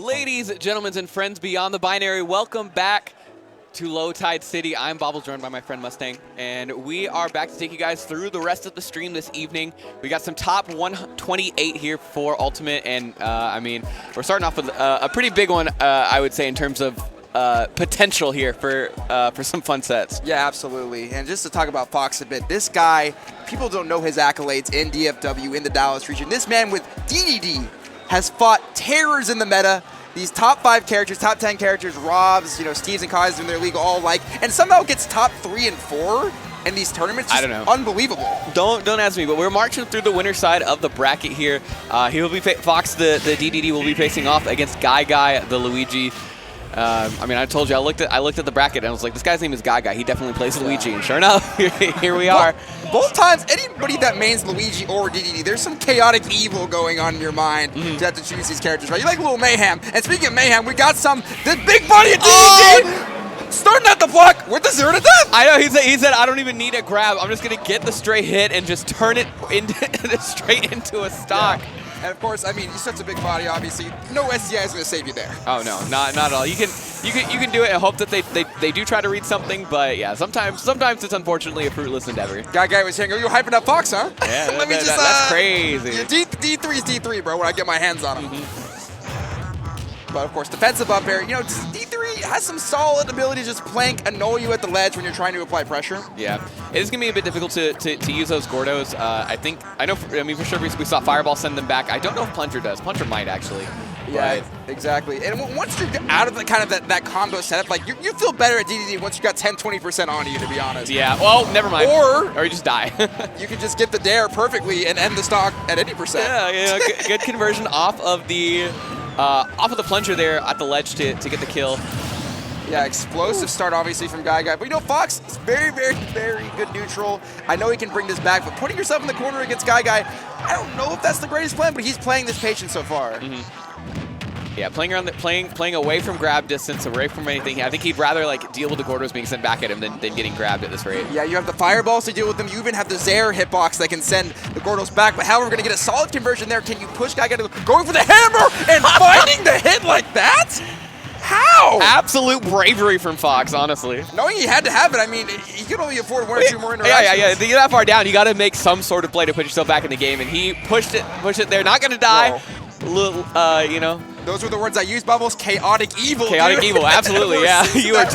Ladies, gentlemen, and friends beyond the binary, welcome back to Low Tide City. I'm Bobble, joined by my friend Mustang, and we are back to take you guys through the rest of the stream this evening. We got some top 128 here for Ultimate, and I mean, we're starting off with a pretty big one, I would say, in terms of potential here for some fun sets. Yeah, absolutely. And just to talk about Fox a bit, this guy, people don't know his accolades in DFW, in the Dallas region. This man with DDD has fought terrors in the meta. These top 5 characters, top 10 characters, Robs, Steves and Kais in their league all like, and somehow gets top 3 and 4 in these tournaments. Just I don't know. Unbelievable. Don't ask me, but we're marching through the winner side of the bracket here. He will be Fox, the DDD, will be facing off against Guy, the Luigi. I mean, I told you, I looked at the bracket and I was like, this guy's name is Guy. He definitely plays Luigi, and sure enough, here we are. Both times, anybody that mains Luigi or DDD, there's some chaotic evil going on in your mind to have to choose these characters, right? You like a little mayhem. And speaking of mayhem, we got the big buddy of DDD starting at the block with the 0 to death. I know, he said, I don't even need a grab. I'm just going to get the straight hit and just turn it straight into a stock. Yeah. And of course, I mean, you're such a big body, obviously. No SDI is going to save you there. Oh no, not at all. You can do it and hope that they do try to read something, but yeah, sometimes it's unfortunately a fruitless endeavor. Guy was saying, "Oh, you're hyping up Fox, huh?" Yeah, that's crazy. D3 is D3, bro. When I get my hands on him. But of course, defensive up air. D3 has some solid ability to just plank, annoy you at the ledge when you're trying to apply pressure. Yeah, it is gonna be a bit difficult to use those Gordos. I know for sure we saw Fireball send them back. I don't know if Plunger does. Plunger might actually. Yeah, exactly. And once you're out of that combo setup, like you feel better at DDD once you got 10-20% on you, to be honest. Yeah. Well, never mind. Or you just die. You can just get the dare perfectly and end the stock at any percent. Yeah. Good conversion off of the plunger there at the ledge to get the kill. Yeah, explosive start obviously from Guy. But Fox is very, very, very good neutral. I know he can bring this back, but putting yourself in the corner against Guy, I don't know if that's the greatest plan, but he's playing this patient so far. Yeah, playing away from grab distance, away from anything. I think he'd rather deal with the Gordos being sent back at him than getting grabbed at this rate. Yeah, you have the fireballs to deal with them. You even have the Zaire hitbox that can send the Gordos back. But however, we're going to get a solid conversion there. Can you push Guy going for the hammer and finding the hit like that? How? Absolute bravery from Fox, honestly. Knowing he had to have it, I mean, he could only afford 1 or 2 more interactions. Yeah. To get that far down, you got to make some sort of play to put yourself back in the game, and he pushed it there. Not going to die. Whoa. Those were the words I used, Bubbles. Chaotic evil. Chaotic evil, absolutely, yeah. You are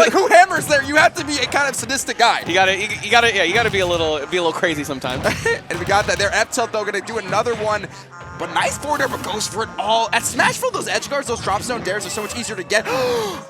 who hammers there? You have to be a kind of sadistic guy. You gotta be a little crazy sometimes. And we got that there. F-Tilt though, gonna do another one. But nice forward air, but goes for it all. At Smashville, those edge guards, those drop zone dares are so much easier to get.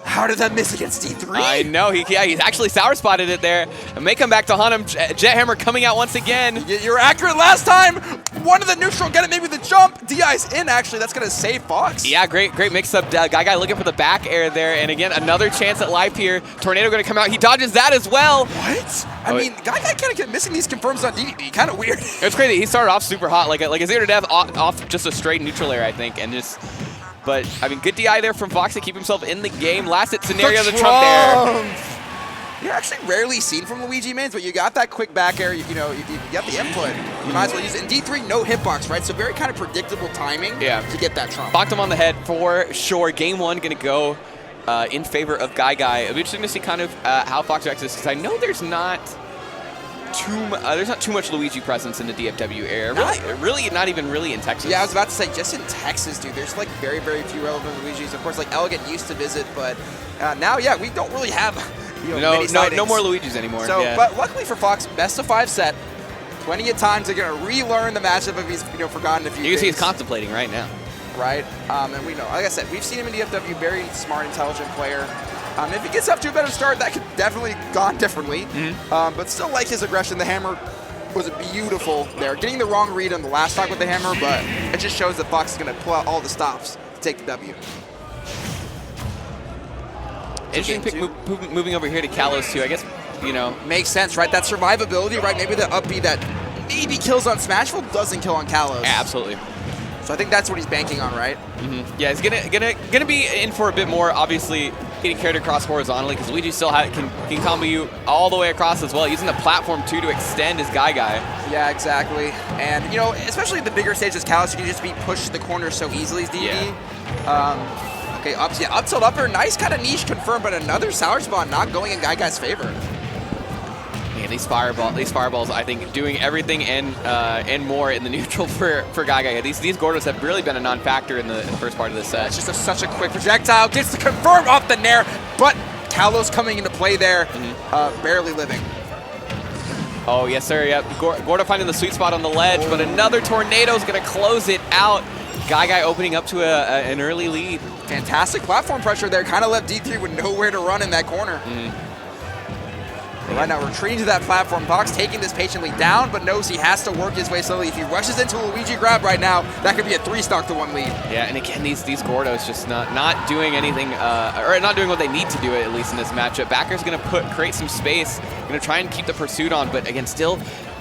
How did that miss against D3? I know, he's actually sour spotted it there. It may come back to haunt him. Jet Hammer coming out once again. You were accurate last time. One of the neutral, get it maybe the jump. DI's in actually, that's gonna save Fox. Yeah, great mix up. Guy looking for the back air there. And again, another chance at life here. Tornado gonna come out. He dodges that as well. What? I mean, Guy kind of kept missing these confirms on DDD. Kind of weird. It's crazy. He started off super hot, like a 0 to death off just a straight neutral air, I think, but I mean, good DI there from Fox to keep himself in the game. Last hit scenario, the Trump there. You're actually rarely seen from Luigi mains, but you got that quick back air. You got the input. You might as well use it. And D3, no hitbox, right? So very kind of predictable timing to get that Trump. Bonked him on the head for sure. Game 1 going to go in favor of Guy. It'll be interesting to see kind of how Fox reacts this, because I know there's not too much Luigi presence in the DFW area. Really not even really in Texas. Yeah, I was about to say, just in Texas, dude, there's very, very few relevant Luigis. Of course, Elegant used to visit, but now, yeah, we don't really have no more Luigis anymore. So, yeah. But luckily for Fox, best of 5 set. Plenty of time to relearn the matchup if he's forgotten a few. You can see he's contemplating right now. Right, and we know, like I said, we've seen him in DFW, very smart, intelligent player. If he gets up to a better start, that could definitely gone differently. But still like his aggression. The hammer was beautiful there. Getting the wrong read on the last stock with the hammer, but it just shows that Fox is going to pull out all the stops to take the W. Interesting pick moving over here to Kalos too, I guess, Makes sense, right? That survivability, right? Maybe the up B that maybe kills on Smashville doesn't kill on Kalos. Yeah, absolutely. So I think that's what he's banking on, right? Yeah, he's gonna be in for a bit more, obviously, getting carried across horizontally, because Luigi still can combo you all the way across as well, using the platform too to extend his Guy. Yeah, exactly. And, you know, especially the bigger stages, Kalos, you can just be pushed to the corner so easily as DD. Okay, up tilt upper, nice kind of niche confirmed, but another sour spot not going in Guy's favor. Man, these fireballs, I think, doing everything and more in the neutral for Guy. These Gordos have really been a non-factor in the first part of this set. It's just such a quick projectile, gets to confirm off the Nair, but Kalos coming into play there, barely living. Oh, yes, sir. Yep. Gordo finding the sweet spot on the ledge, but another tornado is going to close it out. Guy opening up to an early lead. Fantastic platform pressure there. Kind of left D3 with nowhere to run in that corner. Right now, retreating to that platform. Fox taking this patiently down, but knows he has to work his way slowly. If he rushes into a Luigi grab right now, that could be a 3-stock to 1 lead. Yeah, and again, these Gordos just not doing anything, or not doing what they need to do, at least in this matchup. Backer's going to create some space, going to try and keep the pursuit on, but again, still,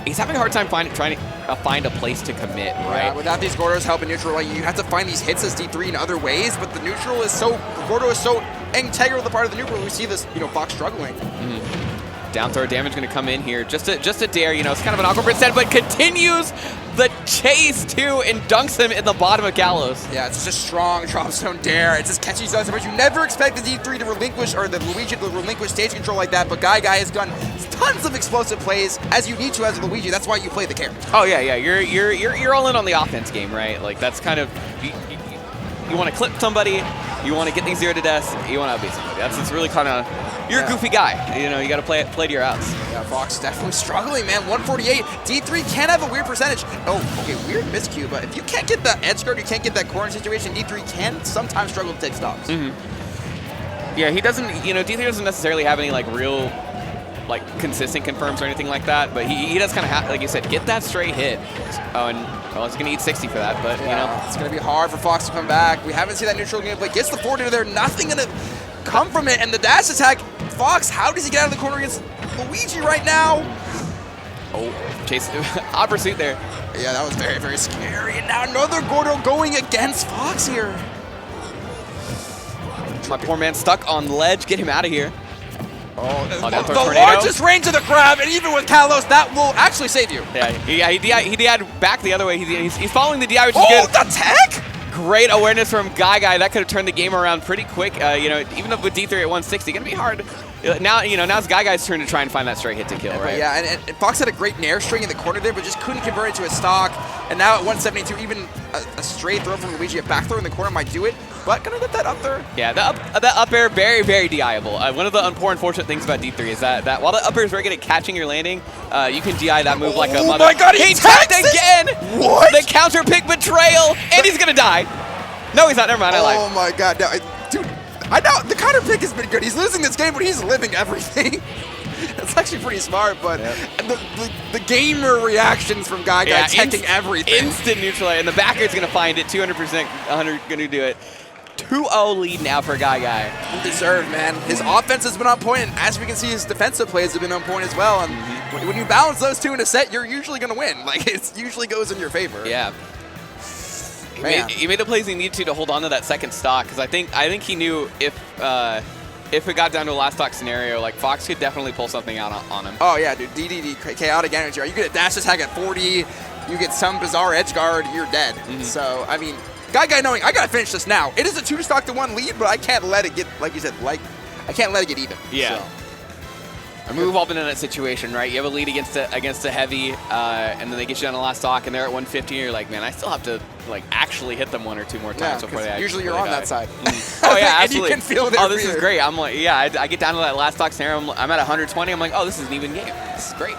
he's having a hard time trying to find a place to commit, right? Yeah, without these Gordos helping neutral, like, you have to find these hits as D3 in other ways, but the neutral is so, Gordo is so integral to the part of the neutral, we see this, you know, Fox struggling. Down throw damage going to come in here. Just a dare, you know, it's kind of an awkward percent, but continues the chase too and dunks him in the bottom of Kalos. Yeah, it's just a strong drop zone dare. It's just catchy zone, but you never expect the D3 to relinquish, or the Luigi to relinquish stage control like that, but Guy has done tons of explosive plays as you need to as a Luigi. That's why you play the character. Oh yeah, you're all in on the offense game, right? Like that's kind of, you want to clip somebody, you want to get things 0 to death, you want to outbeat somebody. It's really kind of, you're a goofy guy. You know, you got to play to your outs. Yeah, Fox definitely struggling, man. 148. D3 can have a weird percentage. Oh, okay, weird miscue, but if you can't get the edge guard, you can't get that corner situation, D3 can sometimes struggle to take stocks. Yeah, he doesn't, you know, D3 doesn't necessarily have any, like, real, like, consistent confirms or anything like that, but he does kind of have, like you said, get that straight hit. Oh, and, well, it's going to eat 60 for that, but, you know. It's going to be hard for Fox to come back. We haven't seen that neutral gameplay. Gets the forward into there, nothing going to come from it, and the dash attack, Fox, how does he get out of the corner against Luigi right now? Oh, chase, odd pursuit there. Yeah, that was very, very scary. And now another Gordo going against Fox here. My poor man stuck on the ledge. Get him out of here. The largest range of the grab, and even with Kalos, that will actually save you. Yeah, he DI'd back the other way. He's following the DI, which is good. Oh, the tech! Great awareness from Guy. That could have turned the game around pretty quick. You know, even up with D3 at 160, gonna be hard. Now, you know, now it's Guy's turn to try and find that straight hit to kill, right? Yeah, and Fox had a great nair string in the corner there, but just couldn't convert it to a stock. And now at 172, even a straight throw from Luigi, a back throw in the corner might do it. But gonna get that up there. Yeah, the up air, very, very DI-able. One of the unfortunate things about D3 is that while the up air is very good at catching your landing, you can DI that move like a mother. Oh my God, he tagged again! What? The counter pick betrayal, and he's gonna die. No, he's not. Never mind. I lied. Oh my God, no, dude! I know the counter pick has been good. He's losing this game, but he's living everything. That's actually pretty smart, but the gamer reactions from Guy checking everything. Instant neutral, and the backer's gonna find it. 200%, 100 gonna do it. 2-0 lead now for Guy. Deserved, man. His offense has been on point, and as we can see, his defensive plays have been on point as well. And when you balance those two in a set, you're usually gonna win. Like it usually goes in your favor. Yeah. He made the plays he needed to hold on to that second stock, because I think he knew if it got down to a last stock scenario, like Fox could definitely pull something out on him. Oh yeah, dude, DDD, chaotic energy. You get a dash attack at 40, you get some bizarre edge guard, you're dead. So I mean, Guy knowing I gotta finish this now. It is a 2-stock to 1 lead, but I can't let it get, like you said, I can't let it get even. Yeah. So. I mean, we've all been in that situation, right? You have a lead against a heavy, and then they get you on the last stock, and they're at 150, and you're like, man, I still have to like actually hit them 1 or 2 more times before they actually usually you're on that side. Oh yeah, absolutely. And you can feel it. Oh, this is great. I'm like, yeah, I get down to that last stock scenario. I'm at 120. I'm like, oh, this is an even game. This is great.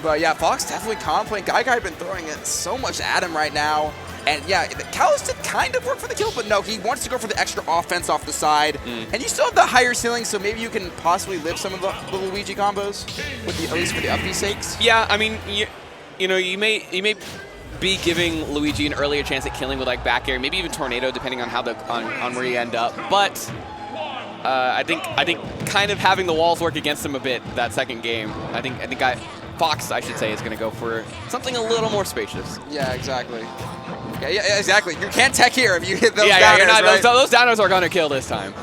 But yeah, Fox definitely contemplating. Guy been throwing it so much at him right now. And yeah, Kalos did kind of work for the kill, but no, he wants to go for the extra offense off the side. And you still have the higher ceiling, so maybe you can possibly live some of the Luigi combos, at least for the up B sakes. Yeah, I mean, you know, you may be giving Luigi an earlier chance at killing with like back air, maybe even tornado, depending on how on where you end up. But I think kind of having the walls work against him a bit that second game. I think Fox, I should say, is going to go for something a little more spacious. Yeah, exactly. Yeah, exactly. You can't tech here if you hit those downers, you're not, right? those downers are going to kill this time.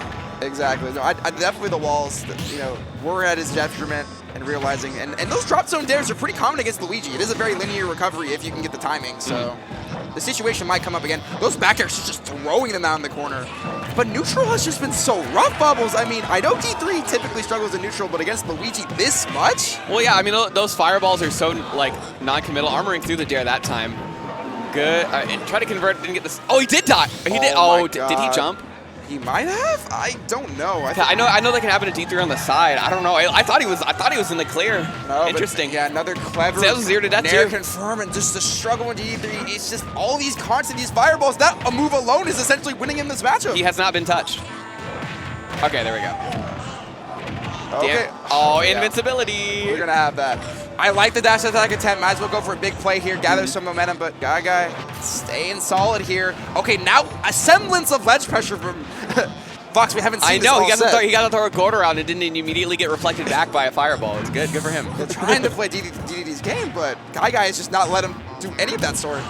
Exactly. No, I definitely the walls, you know, were at his detriment and realizing, and those drop zone dares are pretty common against Luigi. It is a very linear recovery if you can get the timing, so the situation might come up again. Those back airs just throwing them out in the corner. But neutral has just been so rough, Bubbles. I mean, I know D3 typically struggles in neutral, but against Luigi this much? Well, yeah, I mean, those fireballs are so, like, non-committal. Armoring through the dare that time. Good. And try to convert, didn't get this. Oh, he did die. He did. Oh, did he jump? He might have. I don't know. I know that can happen to D3 on the side. I don't know. I thought he was in the clear. No, interesting. Yeah, another clever. That was 0 to death Nair too. confirm, and just the struggle in D3. It's just all these constant these fireballs. That a move alone is essentially winning him this matchup. He has not been touched. Okay, there we go. Okay. Damn. Oh, Yeah. invincibility. We're gonna have that. I like the dash attack attempt. Might as well go for a big play here, gather some momentum, but Guy staying solid here. Okay, now a semblance of ledge pressure from Fox. We haven't seen I this know, all he got set. to throw a quarter out and didn't immediately get reflected back by a fireball. It's good for him. They're trying to play DDD's game, but Guy is just not let him do any of that sort.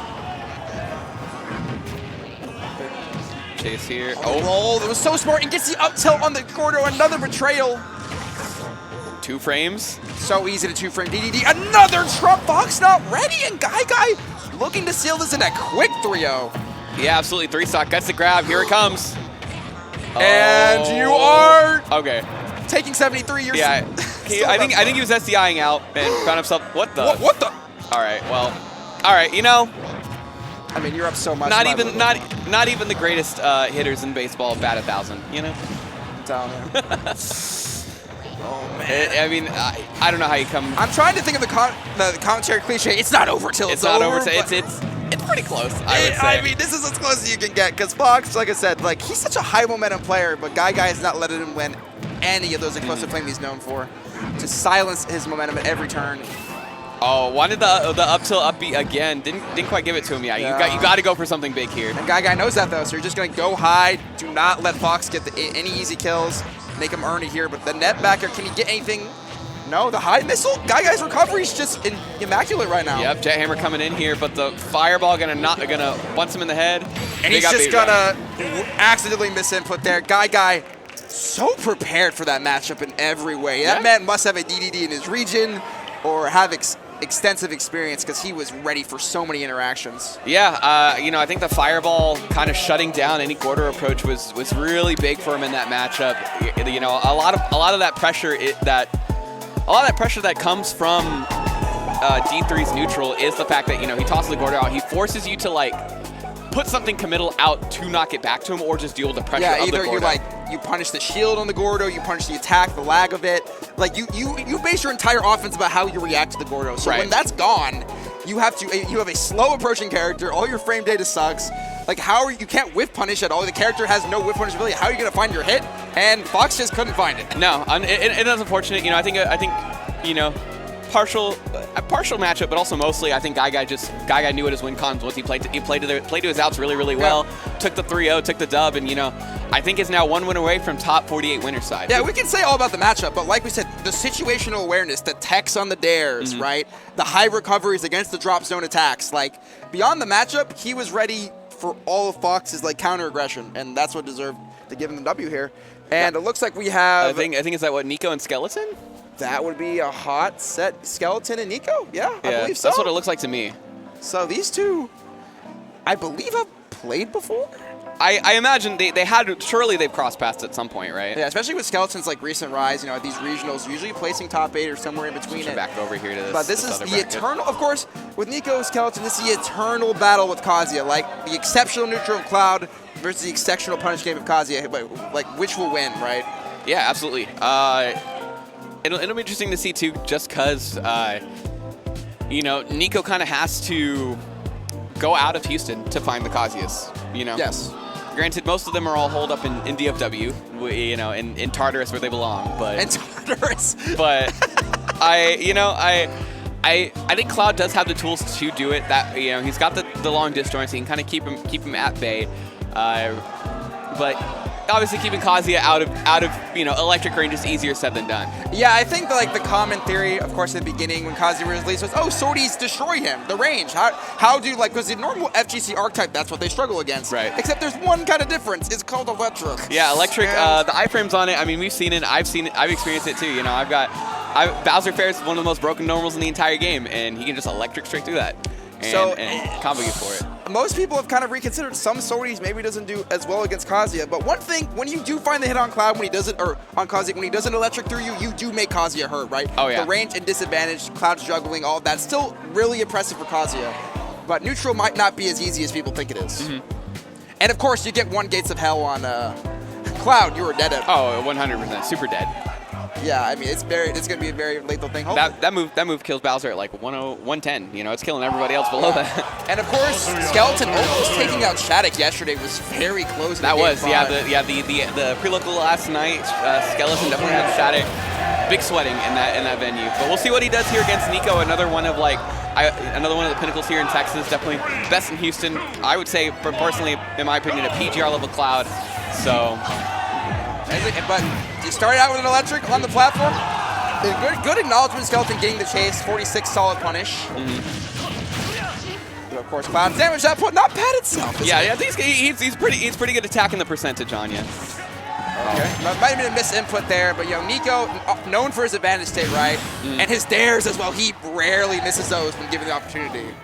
Chase here. Oh, roll. It was so smart. And gets the up tilt on the corner. Another betrayal. 2 frames. So easy to 2-frame DDD. Another Trump. Fox not ready. And Guy looking to seal this in a quick 3-0. Yeah, absolutely. 3-stock. Gets the grab. Here it comes. And you are okay. taking 73. You're Yeah. still I think he was SDIing out and found himself. What the? What the? All right. Well. All right. You know. I mean, you're up so much. Not even the greatest hitters in baseball bat 1,000. You know. Down there. Oh man. I mean, I don't know how you come. I'm trying to think of the commentary cliche. It's not over till It's not over. but- It's pretty close. I would say. I mean, this is as close as you can get because Fox, like I said, like he's such a high momentum player, but Guy is not letting him win any of those explosive flames he's known for. To silence his momentum at every turn. Oh, wanted the up tilt up B again. Didn't quite give it to him yet. Yeah. You got to go for something big here. And Guy knows that though, so you're just gonna go high. Do not let Fox get any easy kills. Make him earn it here. But the net backer, can he get anything? No, the high missile. Guy's recovery is just immaculate right now. Yep, Jet Hammer coming in here, but the fireball gonna once him in the head. And he's just gonna accidentally miss input there. Guy, so prepared for that matchup in every way. Yeah. That man must have a DDD in his region or have extensive experience because he was ready for so many interactions. Yeah, you know, I think the fireball kind of shutting down any quarter approach was really big for him in that matchup. You know, a lot of that pressure that comes from D3's neutral is the fact that, you know, he tosses the Gordo out. He forces you to like put something committal out to knock it back to him, or just deal with the pressure of the Gordo. Yeah, either you punish the shield on the Gordo, you punish the attack, the lag of it. Like you base your entire offense about how you react to the Gordo. So Right. when that's gone, you have a slow approaching character. All your frame data sucks. Like you can't whiff punish at all. The character has no whiff punish ability. How are you gonna find your hit? And Fox just couldn't find it. No, it is unfortunate. You know, I think you know, partial matchup, but also mostly I think Guy knew what his win cons was. He played to his outs really well. Took the 3-0, took the dub, and you know, I think is now 1 win away from top 48 winner side. Yeah, we can say all about the matchup, but like we said, the situational awareness, the techs on the dares, right? The high recoveries against the drop zone attacks. Like beyond the matchup, he was ready for all of Fox's like counter aggression, and that's what deserved to give him the W here. And it looks like we have. I think is that what Nico and Skeleton? That would be a hot set, Skeleton and Nico. Yeah, I believe so. That's what it looks like to me. So these two, I believe, have played before. I imagine they had, surely they've crossed paths at some point, right? Yeah, especially with Skeleton's like recent rise, you know, at these regionals, usually placing top 8 or somewhere in between it. Back over here to this. But this is other the bracket. eternal, of course, with Nico Skeleton, this is the eternal battle with Kazuya. Like the exceptional neutral of Cloud versus the exceptional punish game of Kazuya. But like, which will win, right? Yeah, absolutely. It'll be interesting to see too, just because, you know, Nico kind of has to go out of Houston to find the Kazuyas, you know? Yes. Granted, most of them are all holed up in DFW, you know, in Tartarus where they belong, but... And Tartarus. But I think Cloud does have the tools to do it. That, you know, he's got the long disjoints, he can kind of keep him at bay. But obviously keeping Kazuya out of electric range is easier said than done. Yeah, I think like the common theory, of course, in the beginning when Kazuya was released was, oh, Swordies destroy him, the range. How do, like, because the normal FGC archetype, that's what they struggle against. Right. Except there's one kind of difference. It's called electric. Yeah, electric. The iframes on it. I mean, we've seen it. I've seen it. I've experienced it too. Bowser Fair is one of the most broken normals in the entire game, and he can just electric straight through that. And combo you for it. Most people have kind of reconsidered some Swordies maybe doesn't do as well against Kazuya, but one thing, when you do find the hit on Cloud when he doesn't, or on Kazuya, when he doesn't electric through you, you do make Kazuya hurt, right? Oh yeah. The range and disadvantage, Cloud juggling, all of that's still really impressive for Kazuya. But neutral might not be as easy as people think it is. And of course, you get 1 Gates of Hell on Cloud, you were dead at. Oh, 100%, super dead. Yeah, I mean, it's gonna be a very lethal thing. That move kills Bowser at like 110. It's killing everybody else below that. And of course, Skeleton almost taking out Shattuck yesterday was very close. That was, the pre-local last night. Skeleton definitely had Shattuck. Big sweating in that venue. But we'll see what he does here against Nico. Another one of the pinnacles here in Texas. Definitely best in Houston. I would say, personally, in my opinion, a PGR level Cloud. So. But you started out with an electric on the platform. Good acknowledgement, Skeleton getting the chase. 46 solid punish. But of course, Cloud damage that put not bad itself. Yeah, he's pretty good attacking the percentage on you. Okay. Might have been a misinput there, but Nico, known for his advantage state, right? And his dares as well. He rarely misses those when given the opportunity.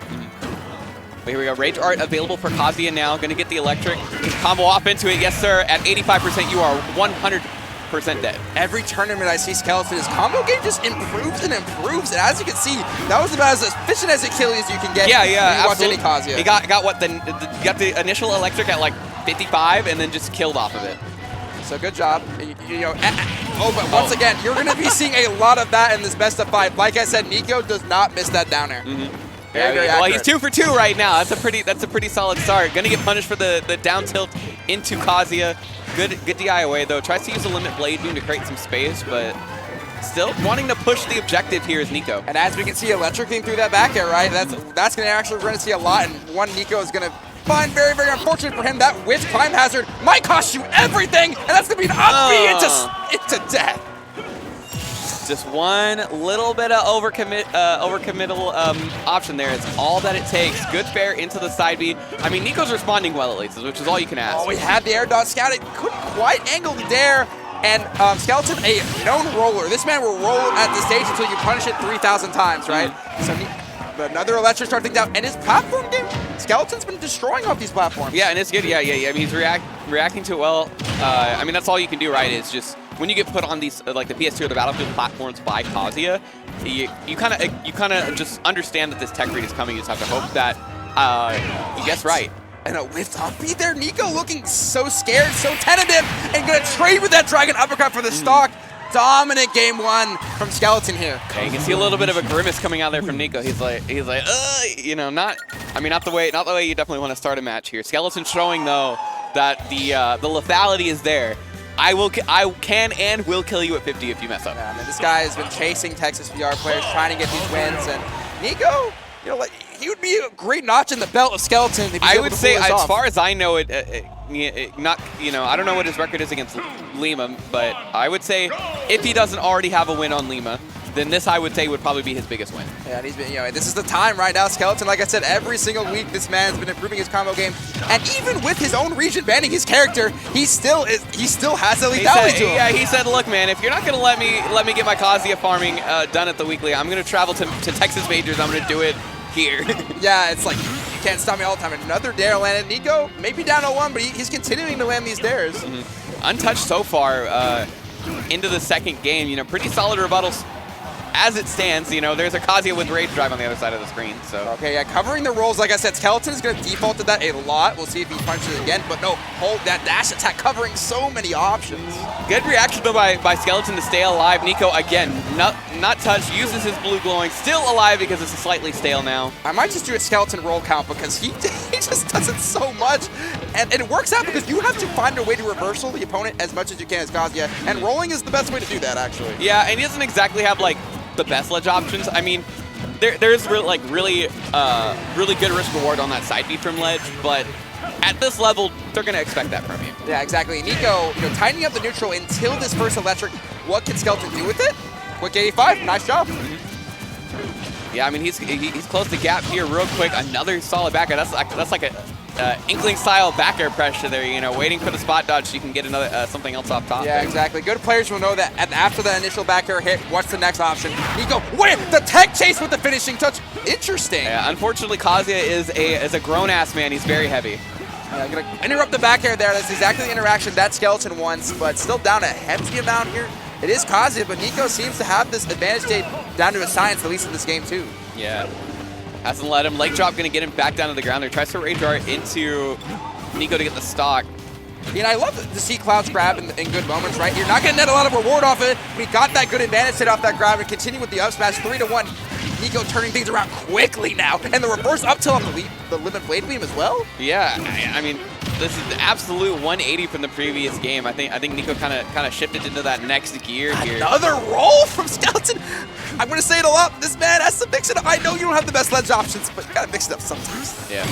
But here we go, Rage Art available for Kazuya now. Gonna get the electric. Combo off into it, yes sir. At 85%, you are 100% dead. Every tournament I see Skeleton, his combo game just improves and improves. And as you can see, that was about as efficient as Achilles you can get. Yeah, when you absolutely. watch any Kazuya. He got the initial electric at like 55 and then just killed off of it. So good job. But once again, you're gonna be seeing a lot of that in this best of 5. Like I said, Nico does not miss that down air. Very well, he's 2 for 2 right now. That's a pretty solid start. Gonna get punished for the down tilt into Kazuya. Good DI away though. Tries to use the limit blade beam to create some space, but still wanting to push the objective here is Nico. And as we can see, electric through that back air, right? That's gonna actually we're gonna see a lot, and one Nico is gonna find very, very unfortunate for him. That Witch Climb Hazard might cost you everything, and that's gonna be an up B into death. Just one little bit of overcommittal option there. It's all that it takes. Good fair into the side B. I mean, Nico's responding well at least, which is all you can ask. Oh, he had the air dot scout. It couldn't quite angle the dare. And Skeleton, a known roller. This man will roll at the stage until you punish it 3,000 times, right? So another electric start things out. And his platform game, Skeleton's been destroying off these platforms. Yeah, and it's good. Yeah. I mean, he's reacting to it well. I mean, that's all you can do, right? It's just when you get put on these like the PS2 or the Battlefield platforms by Kazuya, you kind of just understand that this tech read is coming. You just have to hope that you guess right. And a lift up B there. Nico looking so scared, so tentative, and gonna trade with that Dragon Uppercut for the stock. Dominant game 1 from Skeleton here. Yeah, you can see a little bit of a grimace coming out there from Nico. He's like, not the way you definitely want to start a match here. Skeleton showing though that the lethality is there. I can and will kill you at 50 if you mess up. Yeah, man, this guy has been chasing Texas VR players, trying to get these wins, and Nico, he would be a great notch in the belt of Skeleton. If I would say, as far as I know, I don't know what his record is against Lima, but I would say if he doesn't already have a win on Lima, then this I would say would probably be his biggest win. Yeah, and he's been, this is the time right now. Skeleton, like I said, every single week this man has been improving his combo game, and even with his own region banning his character, he still has the lethality to him. Yeah, he said, look, man, if you're not gonna let me get my Kazuya farming done at the weekly, I'm gonna travel to Texas Majors. I'm gonna do it here. Yeah, it's like you can't stop me all the time. Another dare landed. Nico maybe down 0-1, but he's continuing to land these dares. Untouched so far into the second game. Pretty solid rebuttals. As it stands, there's a Kazuya with Rage Drive on the other side of the screen. So okay, yeah, covering the rolls, like I said, Skeleton is going to default to that a lot. We'll see if he punches it again, but no, hold that dash attack, covering so many options. Good reaction though by Skeleton to stay alive. Nico again, not touched, uses his blue glowing, still alive because it's slightly stale now. I might just do a Skeleton roll count because he just does it so much, and it works out because you have to find a way to reversal the opponent as much as you can as Kazuya, and rolling is the best way to do that actually. Yeah, and he doesn't exactly have like the best ledge options. I mean, there's really good risk reward on that side B from ledge, but at this level, they're going to expect that from you. Yeah, exactly. Nico, tightening up the neutral until this first electric. What can Skeleton do with it? Quick 85, nice job. Yeah, I mean, he's closed the gap here real quick. Another solid back air. That's like a Inkling style back air pressure there, waiting for the spot dodge so you can get another something else off top. Yeah, there. exactly. Good players will know that after the initial back air hit, what's the next option? Nico, wait, the tech chase with the finishing touch. Interesting. Yeah, unfortunately, Kazuya is a grown-ass man. He's very heavy. I'm going to interrupt the back air there. That's exactly the interaction that Skeleton wants, but still down a hefty amount here. It is Kazuya, but Nico seems to have this advantage state down to a science, at least in this game, too. Yeah. Hasn't let him. Leg drop going to get him back down to the ground there. Tries to rage art into Nico to get the stock. I love to see Cloud's grab in good moments, right? You're not going to net a lot of reward off it. We got that good advantage hit off that grab and continue with the up smash 3-1. Nico turning things around quickly now. And the reverse up tilt on the limit blade beam as well. Yeah, I mean, this is the absolute 180 from the previous game. I think Nico kind of shifted into that next gear here. Another roll from Skeleton. I'm going to say it a lot. This man has to mix it up. I know you don't have the best ledge options, but you got to mix it up sometimes. Yeah.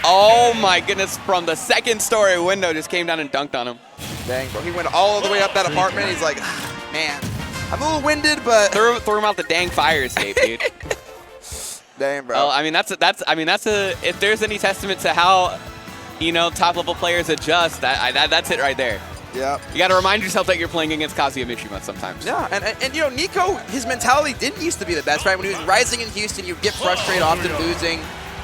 Oh my goodness, from the second story window just came down and dunked on him. Dang, bro. He went all the way up that apartment. He's like, man, I'm a little winded, but... Threw him out the dang fire escape, dude. Dang, bro. Well, I mean, that's if there's any testament to how, top level players adjust, that's it right there. Yeah. You got to remind yourself that you're playing against Kazuya Mishima sometimes. Yeah, and Nico, his mentality didn't used to be the best, right? When he was rising in Houston, you get frustrated, often losing,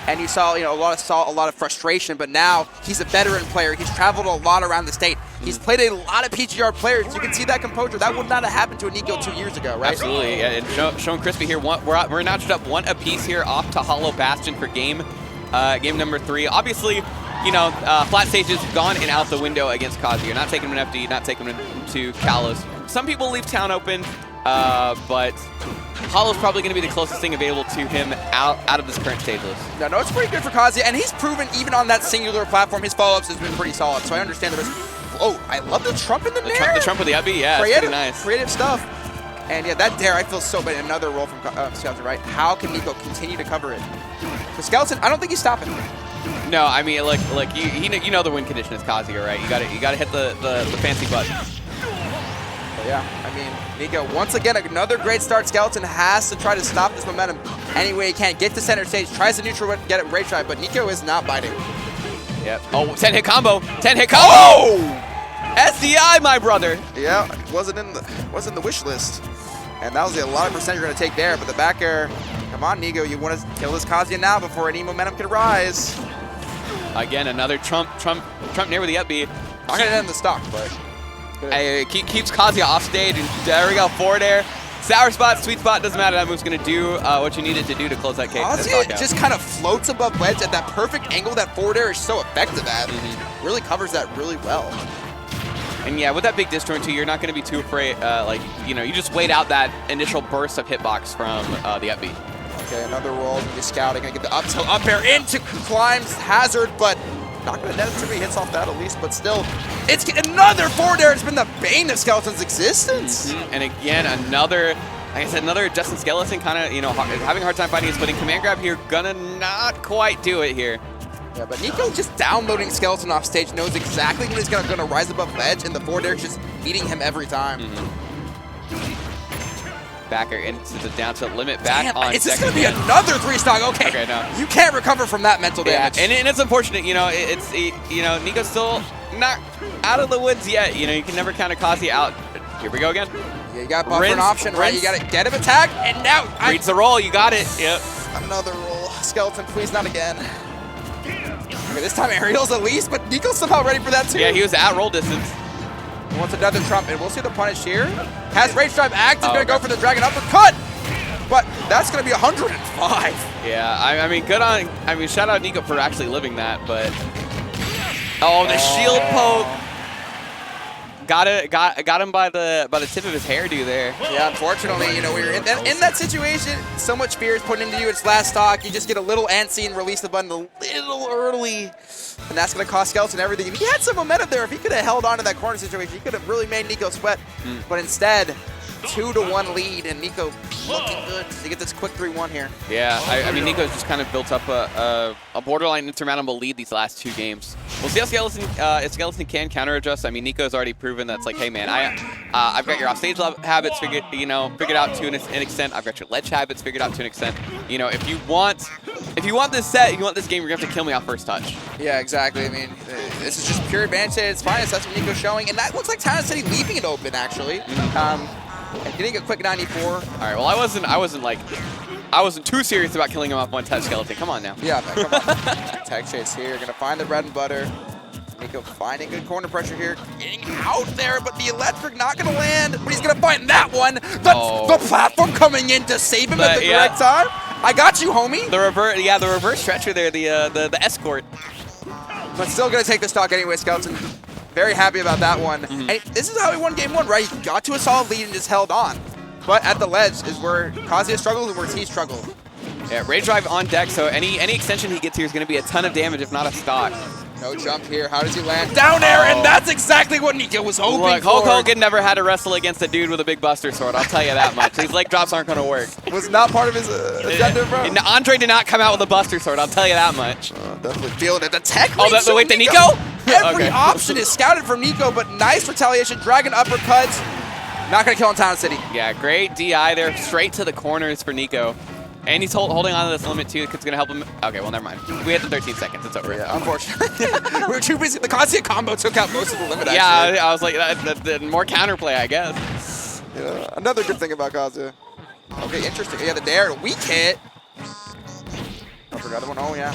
and you saw, a lot of frustration. But now he's a veteran player. He's traveled a lot around the state. He's played a lot of PGR players. You can see that composure. That would not have happened to a Nico 2 years ago, right? Absolutely. Yeah, and showing Crispy here. We're notched up one apiece here off to Hollow Bastion for game number 3. Obviously, flat stage has gone and out the window against Kazuya. Not taking him in FD, not taking him to Kalos. Some people leave town open, but Hollow's probably going to be the closest thing available to him out of this current stage list. No, it's pretty good for Kazuya, and he's proven even on that singular platform, his follow-ups has been pretty solid, so I understand the risk. Oh, I love the Trump in the nair. The Trump with the up B, yeah, it's pretty nice. Creative stuff. And yeah, that dare, I feel so bad. Another roll from Skeleton, right? How can Nico continue to cover it? For Skeleton, I don't think he's stopping. No, I mean, like you know the win condition is Kazuya, right? You got to hit the fancy button. But yeah, I mean, Nico, once again, another great start. Skeleton has to try to stop this momentum any way he can. Get to center stage, tries to neutral, get it rage drive, but Nico is not biting. Yep. Oh, 10-hit combo. 10-hit combo. Oh! SDI, my brother. Yeah, wasn't in the wish list. And that was a lot of percent you're going to take there, but the back air, come on, Nico, you want to kill this Kazuya now before any momentum can rise. Again, another Trump near with the up B. Not going to end the stock, but... Keeps Kazuya off stage, and there we go, forward air. Sour spot, sweet spot, doesn't matter. That move's going to do what you need it to do to close that cake. Kazuya just kind of floats above ledge at that perfect angle that forward air is so effective at. Really covers that really well. And yeah, with that big disjoint too, you're not going to be too afraid. You just wait out that initial burst of hitbox from the up B. Okay, another roll. Just scouting. Gonna get the up tilt up air into climbs hazard, but not gonna net too many hits off that at least. But still, it's another forward air. It's been the bane of Skeleton's existence. And again, another. Like I said, another Justin Skeleton kind of having a hard time finding his footing. Command grab here, gonna not quite do it here. Yeah, but Nico just downloading Skeleton off stage, knows exactly when he's gonna rise above ledge, and the forward air is just beating him every time. Back air into the down tilt limit back on. Is this gonna be another 3-stock? Okay, no. You can't recover from that mental damage. And it's unfortunate, Nico's still not out of the woods yet. You can never count a Kazuya out. Here we go again. Yeah, you got buffer an option, right? You gotta get him attack, and now reads the roll. You got it. Yep. Another roll. Skeleton, please not again. Okay, this time aerials at least, but Nico's somehow ready for that too. Yeah, he was at roll distance. Wants another Trump, and we'll see the punish here. Has Rage Drive active, gonna go for the Dragon Uppercut, but that's gonna be 105. Yeah, I mean, shout out Nico for actually living that, but the shield poke got him by the tip of his hairdo there. Yeah, unfortunately, we were in that situation. So much fear is put into you. It's last stock. You just get a little antsy and release the button a little early. And that's going to cost Skeleton everything. If he had some momentum there, if he could have held on to that corner situation, he could have really made Nico sweat. But instead, 2-1 lead, and Nico looking good to get this quick 3-1 here. Yeah, I mean, Nico's just kind of built up a borderline insurmountable lead these last 2 games. We'll see how if Skeleton can counter adjust. I mean, Nico's already proven that's like, hey man, I've got your offstage habits figured out to an extent. I've got your ledge habits figured out to an extent. You know, if you want this set, you want this game, you're gonna have to kill me off first touch. Yeah, exactly. I mean, this is just pure advantage at its finest. That's what Nico's showing, and that looks like Talon City leaving it open actually. And getting a quick 94. All right, well, I wasn't too serious about killing him off one touch, Skeleton. Come on now. Yeah, man, come on. Tech Chase here, gonna find the bread and butter. Nico finding good corner pressure here, getting out there, but the electric not gonna land, but he's gonna find that one. The platform coming in to save him at the correct time. I got you, homie. The reverse stretcher there, the escort. But still gonna take the stock anyway, Skeleton. Very happy about that one. And this is how he won game 1, right? He got to a solid lead and just held on. But at the ledge is where Kazuya struggled and where T struggled. Yeah, Rage Drive on deck, so any extension he gets here is going to be a ton of damage, if not a stock. No jump here. How does he land? Down air, and that's exactly what Nico was hoping Look, for. Hulk Hogan never had to wrestle against a dude with a big Buster Sword, I'll tell you that much. These leg drops aren't going to work. Was not part of his agenda, bro. And Andre did not come out with a Buster Sword, I'll tell you that much. Definitely feeling it. The tech wait, the Nico? Every Okay. option is scouted from Nico, but nice retaliation. Dragon uppercuts. Not going to kill in Town City. Yeah, great DI there, straight to the corners for Nico. And he's holding on to this limit too, because it's going to help him. Okay, well, never mind. We hit the 13 seconds. It's over. Yeah, unfortunately. We were too busy. The Kazuya combo took out most of the limit, yeah, actually. I was like, that more counterplay, I guess. Yeah, another good thing about Kazuya. Okay, interesting. Yeah, the dare. Weak hit. I forgot the one. Oh, yeah.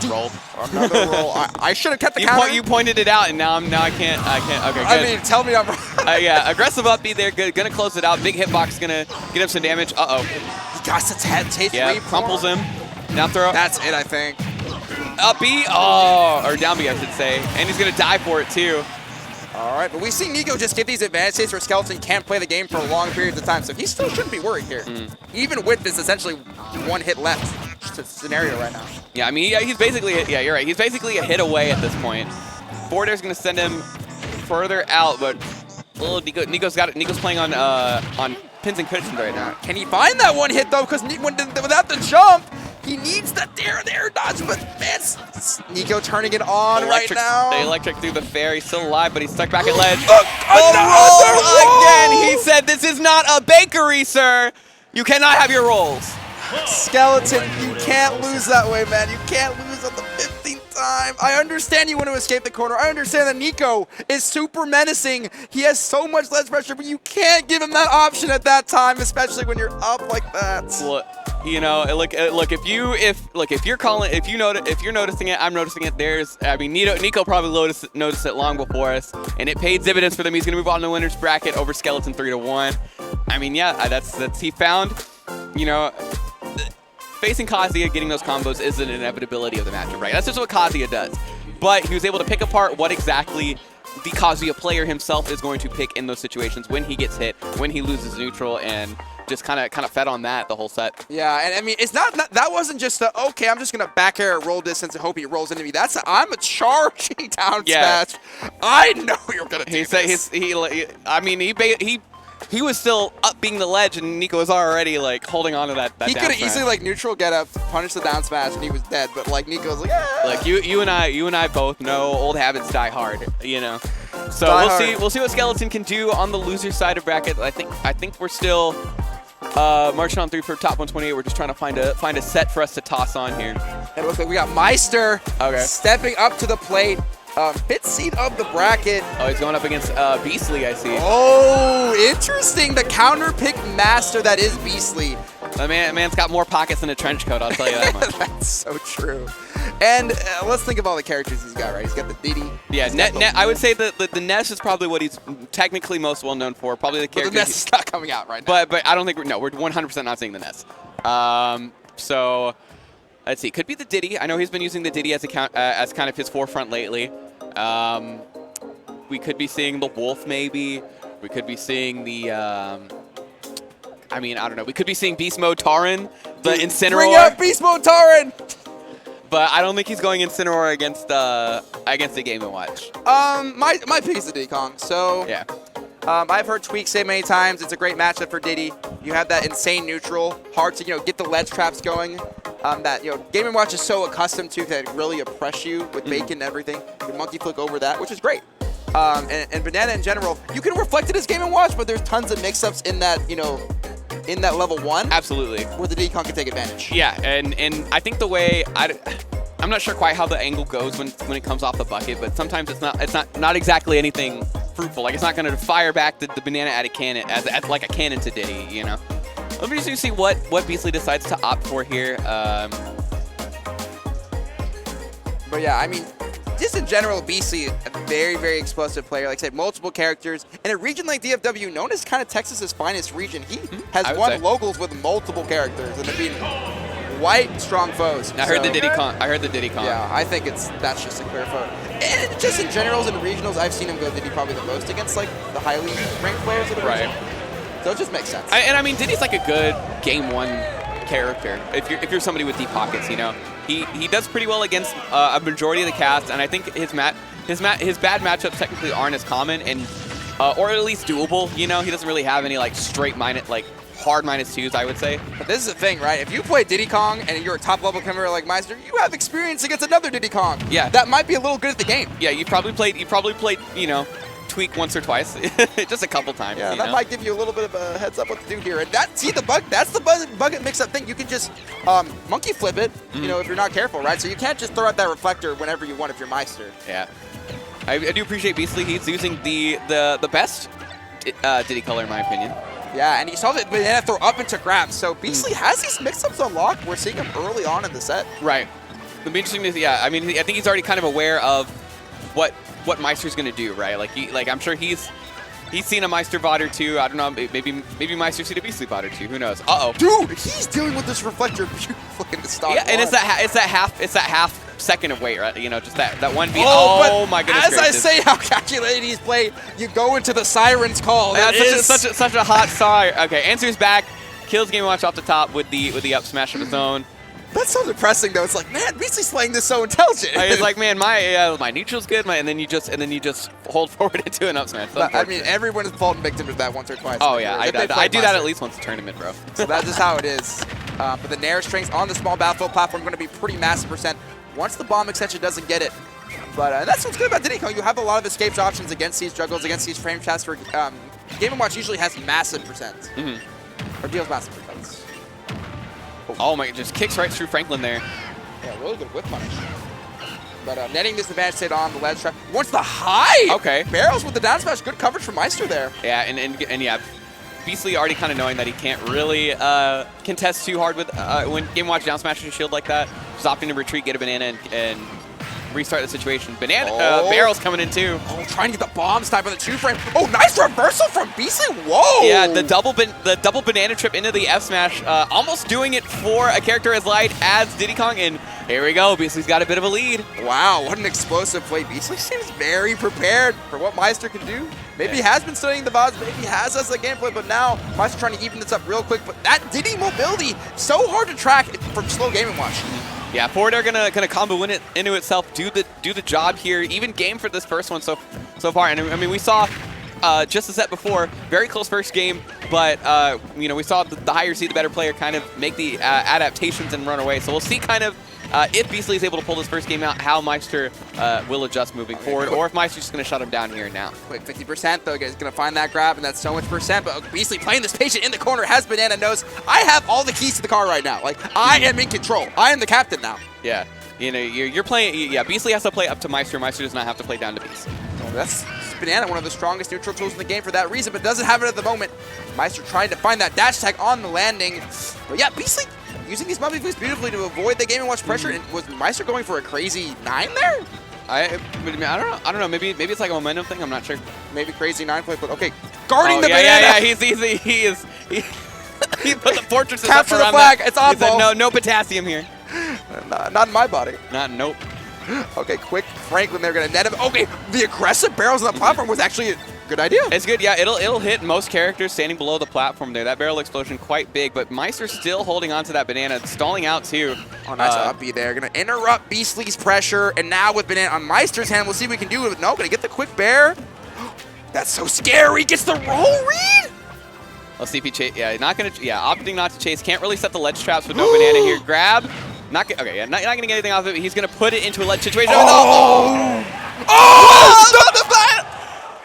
Roll. Another roll. I should have kept the counter. You pointed it out, and now I can't. Okay, good. I mean, tell me I'm wrong. Yeah, aggressive up B there. Good. Gonna close it out. Big hitbox gonna get him some damage. Uh-oh. He got to taste Yeah, crumples him. Down throw. That's it, I think. Up B. Oh, or down B, I should say. And he's gonna die for it too. All right, but we see Nico just get these advantages where Skeleton can't play the game for long periods of time, so he still shouldn't be worried here. Even with this essentially 1 hit left scenario right now. Yeah, I mean, he's basically, you're right. He's basically a hit away at this point. Forward air's gonna send him further out, but Nico's got it. Nico's playing on pins and cushions right now. Can he find that 1 hit though? Because without the jump, he needs the dare dodge. But man, Nico turning it on right now. The electric through the fair. He's still alive, but he's stuck back at ledge. Roll Again, he said, "This is not a bakery, sir. You cannot have your rolls." Skeleton, you can't lose that way, man. You can't lose on the 15th time. I understand you want to escape the corner. I understand that Nico is super menacing. He has so much less pressure, but you can't give him that option at that time, especially when you're up like that. Look, you know, look. If you're noticing it, I'm noticing it. I mean, Nico probably noticed it long before us, and it paid dividends for them. He's gonna move on to the winners bracket over Skeleton 3-1. I mean, yeah, that's he found, you know. Facing Kazuya, getting those combos is an inevitability of the matchup, right? That's just what Kazuya does. But he was able to pick apart what exactly the Kazuya player himself is going to pick in those situations when he gets hit, when he loses neutral, and just kind of fed on that the whole set. Yeah, and I mean, it's not that wasn't just a, okay, I'm just going to back air roll distance and hope he rolls into me. That's I'm a charging down smash. I know you're going to do this. He was still up being the ledge, and Nico was already like holding on to that he down could have smash. easily like neutral get up, punish the down smash, and he was dead. But like Nico's like, yeah. Like you and I both know old habits die hard, you know. So we'll see what Skeleton can do on the loser side of bracket. I think we're still marching on through for top 128. We're just trying to find a set for us to toss on here. It looks like we got Meister stepping up to the plate. Fifth seed of the bracket. Oh, he's going up against Beastly, I see. Oh, interesting. The counter pick master that is Beastly. The man's got more pockets than a trench coat, I'll tell you that much. That's so true. And let's think of all the characters he's got, right? He's got the Diddy. Yeah, I would say that the Ness is probably what he's technically most well known for. Probably the character. The Ness is not coming out right now. But I don't think we're 100% not seeing the Ness. So let's see. Could be the Diddy. I know he's been using the Diddy as as kind of his forefront lately. We could be seeing the Wolf maybe. We could be seeing the. I mean, I don't know. We could be seeing Beast Mode Taran, the Incineroar. Bring out Beast Mode Taran! But I don't think he's going Incineroar against the Game & Watch. My pick is the Dekong, so yeah. I've heard Tweak say many times it's a great matchup for Diddy. You have that insane neutral, hard to get the ledge traps going. That Game & Watch is so accustomed to that really oppress you with bacon and everything. You monkey flick over that, which is great. And Banana in general, you can reflect it as Game & Watch, but there's tons of mix-ups in that in that level 1. Absolutely. Where the Diddy Kong can take advantage. Yeah, and I think the way I'm not sure quite how the angle goes when it comes off the bucket, but sometimes it's not exactly anything fruitful. Like it's not going to fire back the banana at a cannon as like a cannon to Diddy. Let me just see what Beastly decides to opt for here. But yeah, I mean, just in general, Beastly, a very, very explosive player. Like I said, multiple characters. In a region like DFW, known as kind of Texas's finest region, he has won locals with multiple characters and they're being quite strong foes. I heard the Diddy Kong. Yeah, I think that's just a clear vote. And just in generals and regionals, I've seen him go Diddy probably the most against like the highly ranked players of the region. So it just makes sense. And I mean, Diddy's like a good game 1 character. If you're somebody with deep pockets, he does pretty well against a majority of the cast, and I think his bad matchups technically aren't as common and or at least doable. He doesn't really have any like straight hard -2s, I would say. But this is the thing, right? If you play Diddy Kong and you're a top-level comer like Meister, you have experience against another Diddy Kong. Yeah. That might be a little good at the game. Yeah, you probably played, Tweak once or twice, just a couple times. Yeah, that might give you a little bit of a heads up what to do here. And that's the bucket mix-up thing. You can just monkey flip it, if you're not careful, right? So you can't just throw out that reflector whenever you want if you're Meister. Yeah. I do appreciate Beastly. He's using the best Diddy color, in my opinion. Yeah, and you saw that banana throw up into grab. So Beastly has these mix-ups unlocked. We're seeing him early on in the set. Right. It'll be interesting to see. Yeah, I mean, I think he's already kind of aware of what Meister's going to do, right? Like I'm sure he's seen a Meister VOD or two. I don't know. Maybe Meister's seen a Beastly VOD or two. Who knows? Dude, he's dealing with this reflector beautifully in the stock. Yeah, and it's that half second of wait, right? Just that one beat. Oh my goodness! As I say, how calculated he's played, you go into the Siren's Call. That's such a hot siren. Okay, Answer's back, kills Game & Watch off the top with the up smash of his own. That's so depressing though. It's like, man, Beastly's playing this so intelligent. It's like, man, my neutral's good, and then you just hold forward into an up smash. I mean, everyone is fallen victim to that once or twice. Oh yeah, I do that at least once a tournament, bro. So that's just how it is. But the Nair strength on the small battlefield platform going to be pretty massive percent once the bomb extension doesn't get it. But that's what's good about Diddy Kong. You have a lot of escapes options against these juggles, against these frame chats. For Game & Watch usually has massive percents. Or deals massive percents. Oh my, just kicks right through Franklin there. Yeah, really good whip punish. But netting disadvantage stayed on the ledge trap. Wants the high! Okay. Barrels with the down smash. Good coverage from Meister there. Yeah, and yeah, Beastly already kind of knowing that he can't really contest too hard with when Game & Watch down smashes his shield like that. Just opting to retreat, get a banana, and restart the situation. Barrel's coming in too. Oh, trying to get the bombs type of the 2-frame. Oh, nice reversal from Beastly. Whoa! Yeah, the double banana trip into the F smash, almost doing it for a character as light as Diddy Kong, and here we go. Beastly's got a bit of a lead. Wow, what an explosive play. Beastly seems very prepared for what Meister can do. Maybe he has been studying the VODs, maybe he has us a gameplay, but now Meister trying to even this up real quick. But that Diddy mobility, so hard to track from slow Game & Watch. Yeah, forward air gonna combo it into itself, do the job here. Even game for this first one so far. And I mean, we saw just the set before, very close first game, but we saw the higher seed, the better player kind of make the adaptations and run away. So we'll see kind of if Beastly is able to pull this first game out, how Meister will adjust moving forward, or if Meister's just gonna shut him down here and now. Quick 50% though, he's gonna find that grab, and that's so much percent. But Beastly playing this patient in the corner, has banana, knows I have all the keys to the car right now. Like I am in control. I am the captain now. Yeah, you're playing. Yeah, Beastly has to play up to Meister. Meister does not have to play down to Beastly. That's Banana, one of the strongest neutral tools in the game for that reason, but doesn't have it at the moment. Meister trying to find that dash tag on the landing. But yeah, Beastly using these Muppy Fleas beautifully to avoid the Game & Watch pressure. And was Meister going for a crazy 9 there? I don't know. Maybe it's like a momentum thing. I'm not sure. Maybe crazy 9 play, but okay. Guarding the banana. Yeah, he put the fortresses up capture the around flag. That. It's on ball. No potassium here. Not in my body. Nope. Okay, quick Franklin, they're gonna net him. Okay, the aggressive barrels on the platform was actually a good idea. It's good, yeah. It'll hit most characters standing below the platform there. That barrel explosion quite big, but Meister's still holding on to that banana, stalling out too. Oh, nice up B there. Gonna interrupt Beastly's pressure, and now with banana on Meister's hand, we'll see if we can do it. No, gonna get the quick bear. That's so scary. Gets the roll read. Let's see if he chase. Yeah, not gonna. Yeah, opting not to chase. Can't really set the ledge traps with no banana here. Grab. Okay, yeah, not gonna get anything off of it. He's gonna put it into a ledge situation. Oh!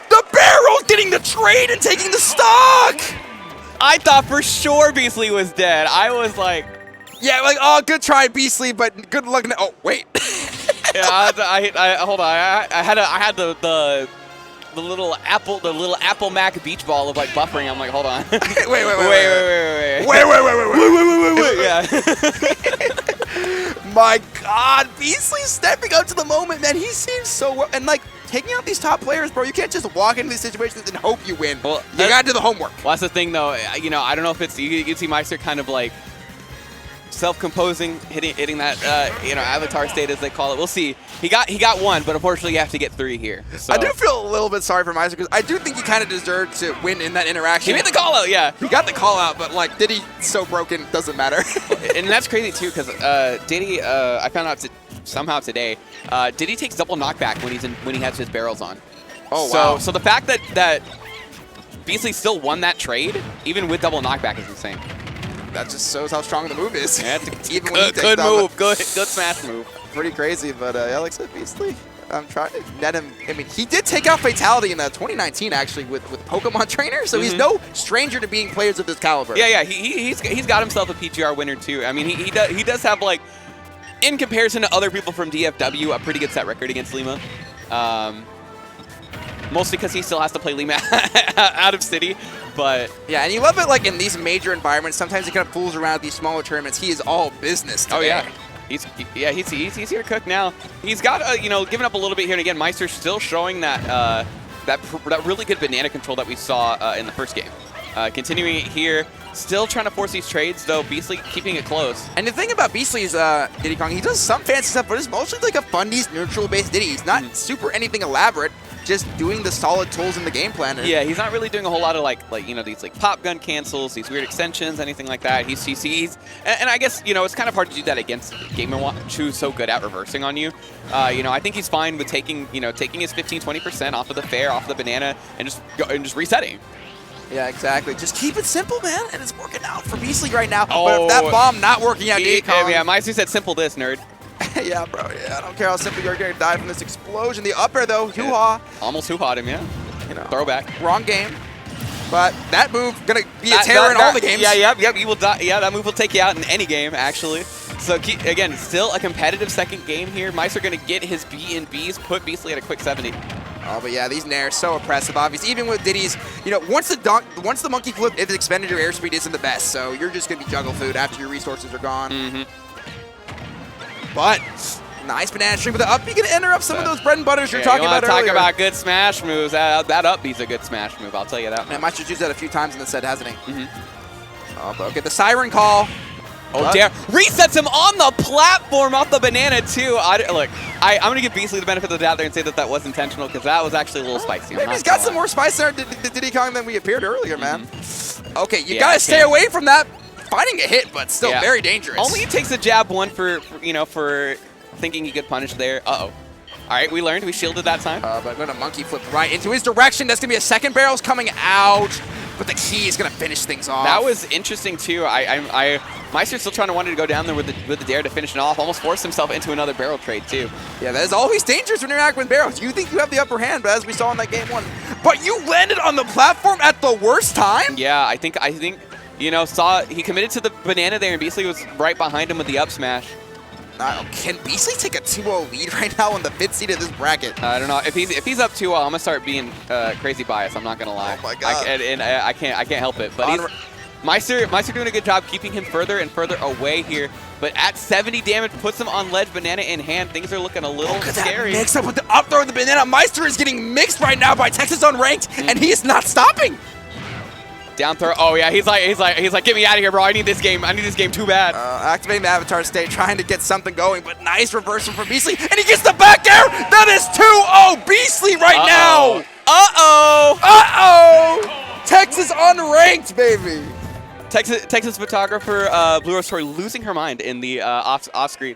The barrel's getting the trade and taking the stock. I thought for sure Beastly was dead. I was like, Yeah, like, oh, good try, Beastly, but good luck. Oh, wait. yeah, hold on. I had the little Apple Mac beach ball of like buffering. I'm like, hold on. Wait. Yeah. My God, Beastly stepping up to the moment, man. He seems so well. And like, taking out these top players, bro, you can't just walk into these situations and hope you win. Well, you gotta do the homework. Well, that's the thing, though. You know, I don't know if it's you can see Meister kind of like self-composing, hitting that avatar state as they call it. We'll see. He got one, but unfortunately you have to get 3 here. So. I do feel a little bit sorry for Meister because I do think he kind of deserved to win in that interaction. He made the call out, yeah. He got the call out, but like, Diddy so broken, doesn't matter. And that's crazy too, because Diddy, I found out somehow today, Diddy takes double knockback when he has his barrels on. Oh wow! So the fact that Beastly still won that trade, even with double knockback, is insane. That just shows how strong the move is. Yeah, even when he takes good double. move, good smash move. Pretty crazy, but yeah, like I said, Beastly, I'm trying to net him. I mean, he did take out Fatality in 2019, actually, with Pokemon Trainer, so he's no stranger to being players of this caliber. Yeah, he's got himself a PGR winner too. I mean, he does have, like, in comparison to other people from DFW, a pretty good set record against Lima. Mostly because he still has to play Lima out of city, but yeah, and you love it, like, in these major environments. Sometimes he kind of fools around at these smaller tournaments. He is all business today. Oh yeah. He's here to cook now. He's got giving up a little bit here, and again, Meister's still showing that that really good banana control that we saw in the first game. Continuing it here, still trying to force these trades though. Beastly keeping it close. And the thing about Beastly's Diddy Kong, he does some fancy stuff, but it's mostly like a fundies neutral based Diddy. He's not super anything elaborate. Just doing the solid tools in the game plan. Yeah, he's not really doing a whole lot of these like pop gun cancels, these weird extensions, anything like that. He's CCs, and I guess it's kind of hard to do that against Gamer Watch, who's so good at reversing on you. I think he's fine with taking his 15-20% off of the fair, off of the banana, and just resetting. Yeah, exactly. Just keep it simple, man, and it's working out for Beastly right now. Oh, but if that bomb not working out, Diddy Kong. Yeah, Meister said simple this, nerd. Yeah, bro. Yeah, I don't care how simple you're going to die from this explosion. The up air, though, hoo-ha. Almost hoo-ha'd him, yeah. Throwback. Wrong game. But that move going to be a terror in all the games. Yeah, he will die. Yeah, that move will take you out in any game, actually. So, again, still a competitive second game here. Meister going to get his B and Bs, put Beastly at a quick 70. Oh, but yeah, these nairs so oppressive, obviously. Even with Diddy's, once the monkey flip, its expended your airspeed isn't the best. So you're just going to be juggle food after your resources are gone. But nice banana string with the up. You can interrupt some of those bread and butters you're talking about earlier. Talk about good smash moves. That up B's a good smash move. I'll tell you that. Man, Meister's used that a few times in the set, hasn't he? Oh, but okay, the siren call. Oh, dare. Resets him on the platform off the banana, too. I'm going to give Beastly the benefit of the doubt there and say that was intentional, because that was actually a little spicy. Maybe he's got some more spice there, Diddy Kong, than we appeared earlier, man. Okay, you got to stay away from that. Finding a hit, but still very dangerous. Only he takes a jab one for thinking he could punish there. Uh-oh. All right, we learned. We shielded that time. But going to monkey flip right into his direction. That's going to be a second barrel's coming out. But the key is going to finish things off. That was interesting, too. Meister's still trying to want to go down there with the dare to finish it off. Almost forced himself into another barrel trade, too. Yeah, that is always dangerous when you're interacting with barrels. You think you have the upper hand, but as we saw in that game 1. But you landed on the platform at the worst time? Yeah, I think he committed to the banana there, and Beastly was right behind him with the up smash. Can Beastly take a 2-0 lead right now on the 5th seed of this bracket? I don't know. If he's up 2-0, I'm gonna start being crazy biased. I'm not gonna lie. Oh my god! I can't help it. But Meister doing a good job keeping him further and further away here. But at 70 damage, puts him on ledge, banana in hand. Things are looking a little scary. Mix up with the up throw of the banana. Meister is getting mixed right now by Texas Unranked, and he is not stopping. Down throw. Oh yeah, he's like, get me out of here, bro. I need this game too bad. Activating the avatar state, trying to get something going, but nice reversal from Beastly, and he gets the back air. That is 2-0 Beastly right now. Texas Unranked, baby. Texas photographer Blue Rose Story losing her mind in the off screen.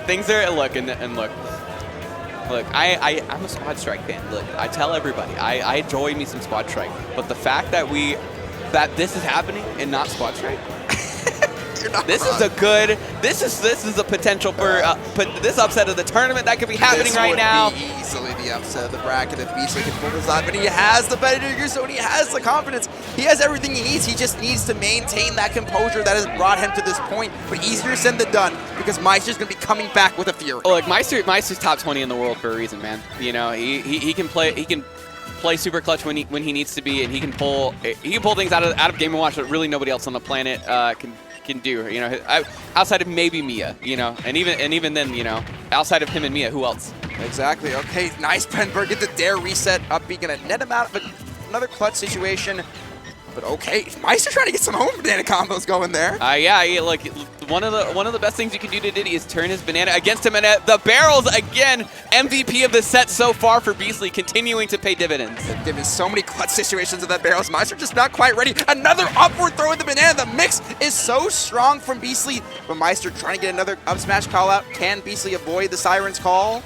Things are look. Look, I'm a Squad Strike fan. Look, I tell everybody, I enjoy me some Squad Strike. But the fact that this is happening and not Squad Strike, this is a good. This is a potential for this upset of the tournament that could be happening right now. This would be easily the upset of the bracket if Beastly can pull this off. And he has the better zone. He has the confidence. He has everything he needs. He just needs to maintain that composure that has brought him to this point. But easier said than done because Meister's going to be coming back with a fury. Oh, look, Meister's top 20 in the world for a reason, man. You know, he can play. He can play super clutch when he needs to be, and he can pull things out of Game & Watch that really nobody else on the planet can do, you know, outside of maybe Mia, you know, and even then, you know, outside of him and Mia, who else? Exactly. Okay, nice Brenberg. Get the dare reset up. Be gonna net him out of another clutch situation. But okay, Meister trying to get some home banana combos going there. Yeah, like one of the best things you can do to Diddy is turn his banana against him, and the barrels again, MVP of the set so far for Beastly, continuing to pay dividends. They've given so many clutch situations with that barrels. Meister just not quite ready. Another upward throw with the banana. The mix is so strong from Beastly, but Meister trying to get another up smash call out. Can Beastly avoid the Siren's call?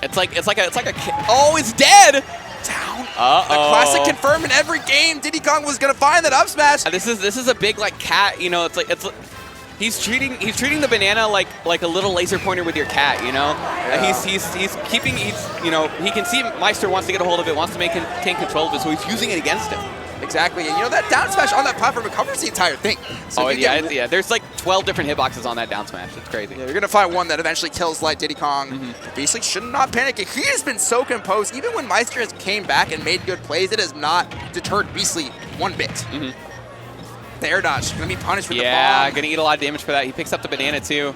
It's like oh, it's dead. Down. Uh-oh. The classic confirm in every game. Diddy Kong was gonna find that up smash. This is a big like cat, you know. He's treating the banana like a little laser pointer with your cat, you know. Yeah. You know, he can see Meister wants to get a hold of it, wants to maintain control of it, so he's using it against him. Exactly, and you know that down smash on that platform, it covers the entire thing. So yeah. There's like 12 different hitboxes on that down smash. It's crazy. Yeah, you're gonna find one that eventually kills like Diddy Kong. Beastly should not panic. He has been so composed. Even when Meister has came back and made good plays, it has not deterred Beastly one bit. The air dodge gonna be punished with the bomb. Yeah, gonna eat a lot of damage for that. He picks up the banana too.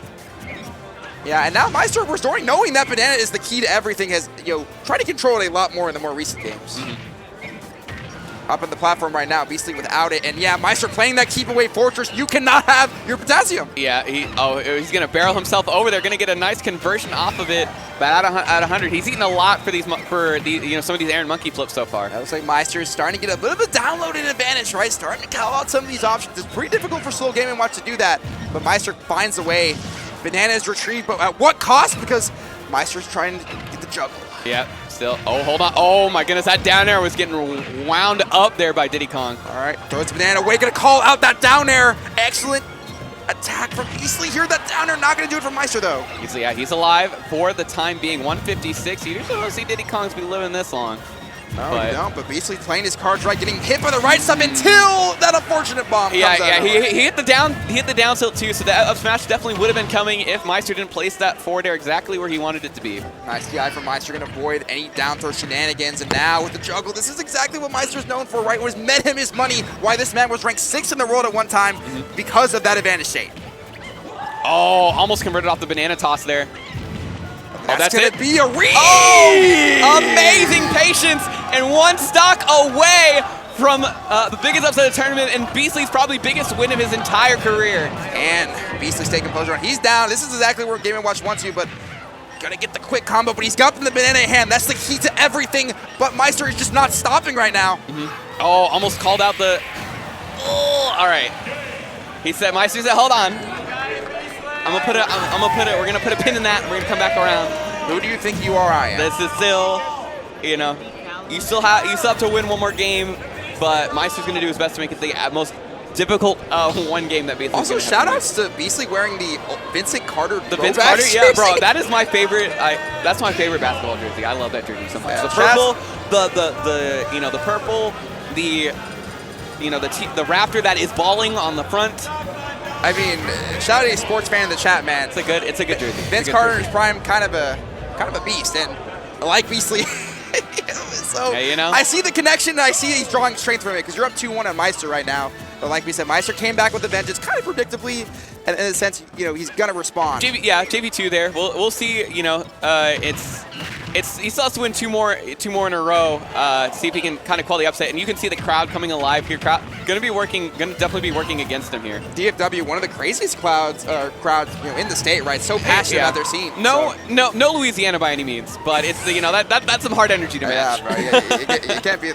Yeah, and now Meister restoring, knowing that banana is the key to everything, has tried to control it a lot more in the more recent games. Up on the platform right now, Beastly without it, and yeah, Meister playing that keep away fortress. You cannot have your potassium. Yeah, he's gonna barrel himself over there, gonna get a nice conversion off of it. But at 100, he's eaten a lot for some of these Aaron Monkey flips so far. That looks like Meister is starting to get a bit of a downloaded advantage, right? Starting to call out some of these options. It's pretty difficult for slow Game & Watch to do that, but Meister finds a way. Banana is retrieved, but at what cost? Because Meister's trying to get the juggle. Yeah, still. Oh, hold on. Oh my goodness, that down air was getting wound up there by Diddy Kong. All right, throws the banana away, gonna call out that down air. Excellent attack from Beastly here. That down air not gonna do it for Meister though. He's alive for the time being. 156. You usually don't see Diddy Kongs be living this long. No, you don't, but Beastly playing his cards right, getting hit by the right stuff until that unfortunate bomb comes out. He hit the down tilt too, so that up smash definitely would have been coming if Meister didn't place that forward air exactly where he wanted it to be. Nice DI from Meister, gonna avoid any down throw shenanigans, and now with the juggle, this is exactly what Meister's known for, right? Was met him his money, why this man was ranked 6th in the world at one time because of that advantage state. Oh, almost converted off the banana toss there. That's gonna be a read! Oh, amazing patience, and one stock away from the biggest upset of the tournament and Beastly's probably biggest win of his entire career. And Beastly's taking composure on. He's down. This is exactly where Game & Watch wants you, but gonna get the quick combo, but he's got the banana in hand. That's the key to everything, but Meister is just not stopping right now. Oh, almost called out the... Oh, all right. Meister said, hold on. We're gonna put a pin in that, and we're gonna come back around. Who do you think you are, I am? This is still, you still have to win one more game, but Meister's gonna do his best to make it the most difficult one game that Beastly's Also, shout-outs to Beastly wearing the Vincent Carter Vince Carter, yeah, bro, that is my favorite. That's my favorite basketball jersey. I love that jersey so much. Yeah, the purple, the purple, the raptor that is balling on the front. I mean, shout out to a sports fan in the chat, man. It's a good jersey. Vince Carter is prime, kind of a beast, and I like Beastly. So yeah, I see the connection, and I see he's drawing strength from it because you're up 2-1 on Meister right now. But like we said, Meister came back with a vengeance, kind of predictably, and in a sense, he's gonna respond. JV2 there. We'll see. He still has to win two more in a row to see if he can kind of call the upset. And you can see the crowd coming alive here. Crowd gonna definitely be working against him here. DFW, one of the craziest crowds in the state, right? So passionate about their scene. No Louisiana by any means, but it's that's some hard energy to match. Yeah, bro. You can't be.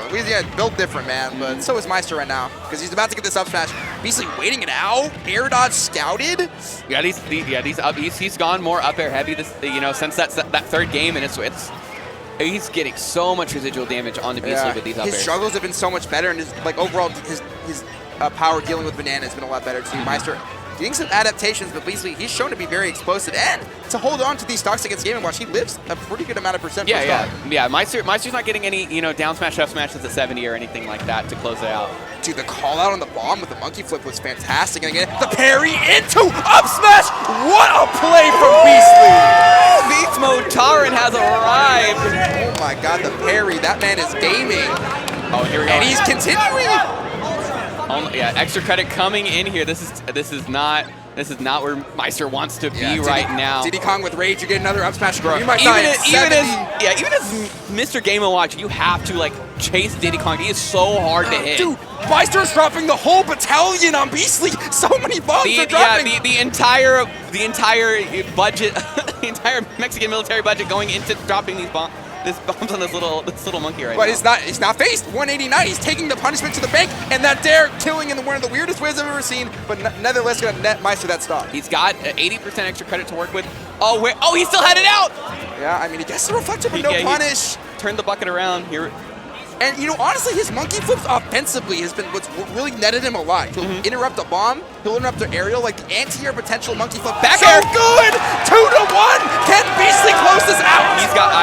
Louisiana built different, man. But so is Meister right now because he's about to get this up smash. Beastly waiting it out. Air dodge scouted. Yeah, these up. He's gone more up air heavy this, since that third game, and he's getting so much residual damage on the Beastly with these up His airs. struggles have been so much better, and overall his power dealing with Banana has been a lot better too. Meister getting some adaptations, but Beastly, he's shown to be very explosive, and to hold on to these stocks against Game & Watch, he lives a pretty good amount of percent per stock. Yeah. Meister's not getting any, down smash, up smashes at 70 or anything like that to close it out. Dude, the call out on the bomb with the monkey flip was fantastic, and again, the parry into up smash. What a play from Beastly! Beast Mode Taran has arrived. Oh my God, the parry! That man is gaming. Oh, here we go. And he's continuing. Yeah, extra credit coming in here. This is not where Meister wants to be right now. Diddy Kong with rage, you get another up smash. You might even die at 70. even as Mr. Game & Watch, you have to chase Diddy Kong. He is so hard to hit. Dude, Meister's dropping the whole battalion on Beastly. So many bombs are dropping. Yeah, the entire budget, the entire Mexican military budget going into dropping these bombs. This bombs on this little monkey right now. But he's not faced. 189. He's taking the punishment to the bank, and that dare killing in one of the weirdest ways I've ever seen. But nevertheless, gonna net Meister that stock. He's got 80% extra credit to work with. Oh wait! Oh, he still had it out. Yeah, I mean, he gets the reflective with no punish. Turned the bucket around here. And, honestly, his monkey flips offensively has been what's really netted him a lot. He'll interrupt a bomb, he'll interrupt an aerial, like the anti-air potential monkey flip. Back so air. good! 2-1! Can Beastly close this out? He's got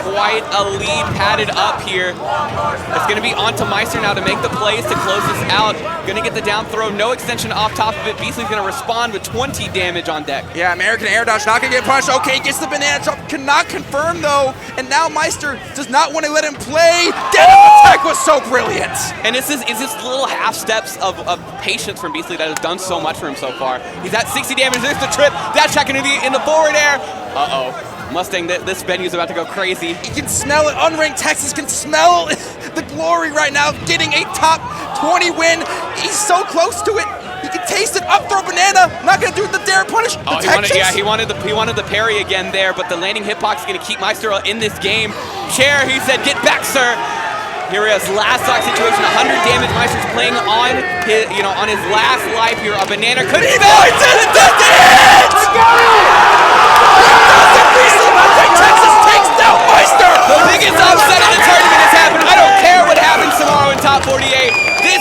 quite a lead padded up here. It's gonna be onto Meister now to make the plays to close this out. Gonna get the down throw, no extension off top of it. Beastly's gonna respond with 20 damage on deck. Yeah, American air dodge not gonna get punished. Okay, gets the banana drop, cannot confirm though. And now Meister does not want to let him play. Get up attack was so brilliant. And it's this little half steps of patience from Beastly that has done so much for him so far. He's at 60 damage. There's the trip. Dash attack in the forward air. Mustang, this venue's about to go crazy. He can smell it. Unranked Texas can smell the glory right now of getting a top 20 win. He's so close to it. He can taste it. Up throw banana. Not gonna do it. The dare punish. He wanted the parry again there, but the landing hitbox is gonna keep Meister in this game. Chair, he said, get back, sir. Here he is, last stock situation, 100 damage. Meister's playing on his, on his last life here. A banana could be does it! Texas takes down Meister. The biggest upset of the tournament has happened. I don't care what happens tomorrow in top 48. This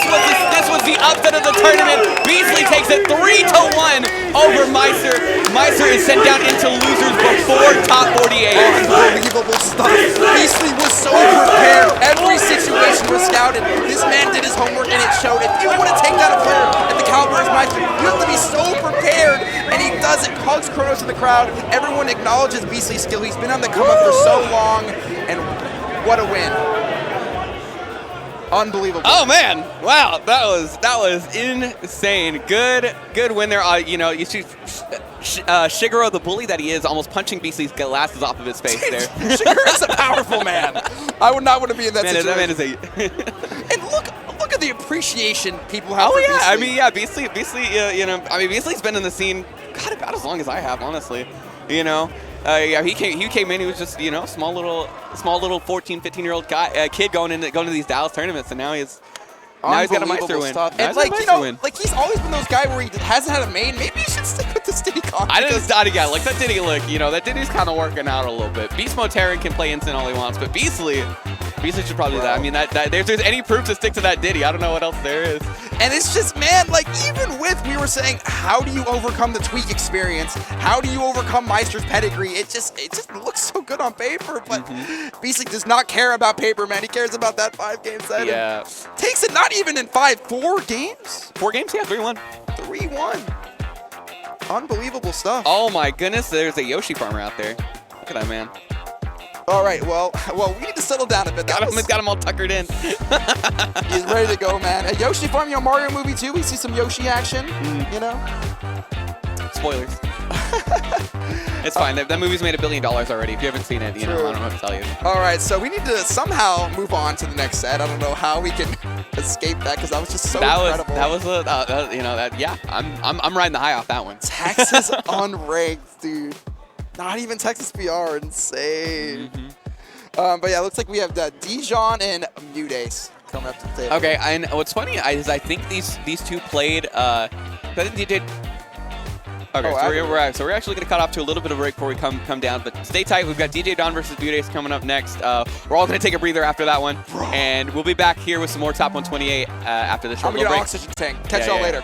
was the upset of the tournament. Beastly takes it 3-1 over Meister. Meister is sent down into losers before top 48. Unbelievable stuff. Beastly was so prepared. Every situation was scouted. This man did his homework and it showed. If you want to take down a player at the caliber of Meister, you have to be so prepared. And he does it. Hugs Kronos in the crowd. Everyone acknowledges Beastly's skill. He's been on the come up for so long. And what a win. Unbelievable. Oh man! Wow, that was insane. Good win there. You see Shigeru, the bully that he is, almost punching Beastly's glasses off of his face there. Shigeru's a powerful man. I would not want to be in that situation. That man is a. And look at the appreciation people have. Oh for yeah, Beastly. Beastly. Beastly's been in the scene, God, about as long as I have, honestly. He came in. He was just small little 14, 15-year-old kid going to these Dallas tournaments, and now he's got a Meister win. Stuff. And he's always been those guys where he hasn't had a main. Maybe you should stick with this Diddy Kong. I didn't start again. Like that Diddy look, that Diddy's kind of working out a little bit. Beast Mode Taran can play instant all he wants, but Beastly should probably do that. I mean, if there's any proof to stick to that Diddy, I don't know what else there is. And it's just, man, even with, we were saying, how do you overcome the tweak experience? How do you overcome Meister's pedigree? It just looks so good on paper, but Beastly does not care about paper, man. He cares about that 5-game set. Yeah. Takes it not even in 4 games? 4 games? Yeah, 3-1. 3-1. Unbelievable stuff. Oh my goodness, there's a Yoshi farmer out there. Look at that man. All right, well, we need to settle down a bit. Got him all tuckered in. He's ready to go, man. A Yoshi farm, Mario movie too. We see some Yoshi action, Spoilers. It's fine. That movie's made $1 billion already. If you haven't seen it, I don't know what to tell you. All right, so we need to somehow move on to the next set. I don't know how we can escape that because that was just so incredible. I'm riding the high off that one. Texas unranked, dude. Not even Texas PR, insane. But yeah, it looks like we have Dijon and Mudace coming up to the table. Okay, and what's funny is I think these two played. I think they did. Okay, so we're actually going to cut off to a little bit of a break before we come down, but stay tight. We've got DJ Don versus Budace coming up next. We're all going to take a breather after that one, and we'll be back here with some more Top 128 after the short I'm going to get little an break. oxygen tank. Catch y'all later.